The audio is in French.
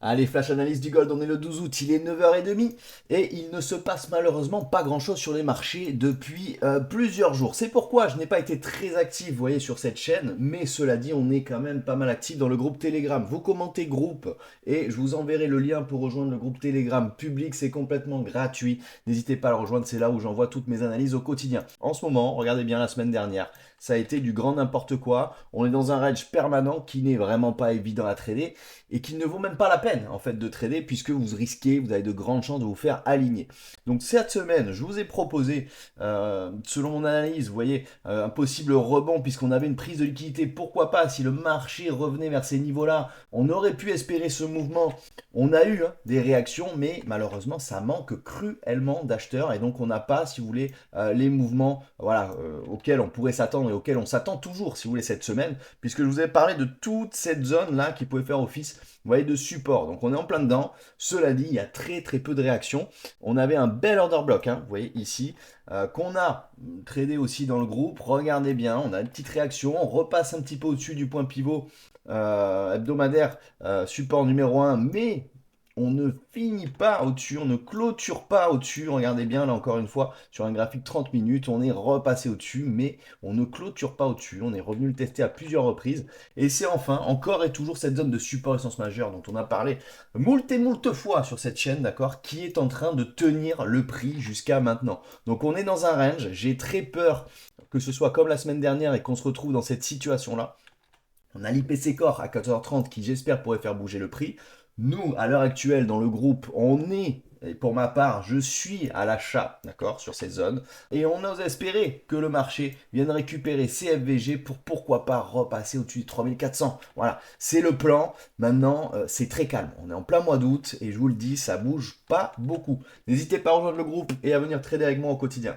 Allez, flash analyse du gold, on est le 12 août, il est 9h30 et il ne se passe malheureusement pas grand-chose sur les marchés depuis plusieurs jours. C'est pourquoi je n'ai pas été très actif, vous voyez, sur cette chaîne, mais cela dit, on est quand même pas mal actif dans le groupe Telegram. Vous commentez groupe et je vous enverrai le lien pour rejoindre le groupe Telegram public, c'est complètement gratuit. N'hésitez pas à le rejoindre, c'est là où j'envoie toutes mes analyses au quotidien. En ce moment, regardez bien la semaine dernière, ça a été du grand n'importe quoi. On est dans un range permanent qui n'est vraiment pas évident à trader et qui ne vaut même pas la peine en fait de trader puisque vous risquez, vous avez de grandes chances de vous faire aligner. Donc cette semaine, je vous ai proposé, selon mon analyse, vous voyez, un possible rebond puisqu'on avait une prise de liquidité. Pourquoi pas si le marché revenait vers ces niveaux-là, on aurait pu espérer ce mouvement. On a eu des réactions, mais malheureusement, ça manque cruellement d'acheteurs et donc on n'a pas, si vous voulez, les mouvements, voilà, auxquels on pourrait s'attendre et auxquels on s'attend toujours, si vous voulez, cette semaine, puisque je vous ai parlé de toute cette zone-là qui pouvait faire office, vous voyez, de support. Donc on est en plein dedans. Cela dit, il y a très très peu de réactions. On avait un bel order block, vous voyez ici, qu'on a tradé aussi dans le groupe. Regardez bien, on a une petite réaction, on repasse un petit peu au-dessus du point pivot hebdomadaire, support numéro 1, mais on ne finit pas au-dessus, on ne clôture pas au-dessus. Regardez bien, là encore une fois, sur un graphique 30 minutes, on est repassé au-dessus, mais on ne clôture pas au-dessus. On est revenu le tester à plusieurs reprises. Et c'est enfin, encore et toujours, cette zone de support essence majeure dont on a parlé moult et moult fois sur cette chaîne, d'accord, qui est en train de tenir le prix jusqu'à maintenant. Donc on est dans un range, j'ai très peur que ce soit comme la semaine dernière et qu'on se retrouve dans cette situation-là. On a l'IPC Core à 14h30 qui j'espère pourrait faire bouger le prix. Nous, à l'heure actuelle, dans le groupe, on est, et pour ma part, je suis à l'achat, d'accord, sur cette zone. Et on ose espérer que le marché vienne récupérer CFVG pour pourquoi pas repasser au-dessus de 3400. Voilà, c'est le plan. Maintenant, c'est très calme. On est en plein mois d'août et je vous le dis, ça bouge pas beaucoup. N'hésitez pas à rejoindre le groupe et à venir trader avec moi au quotidien.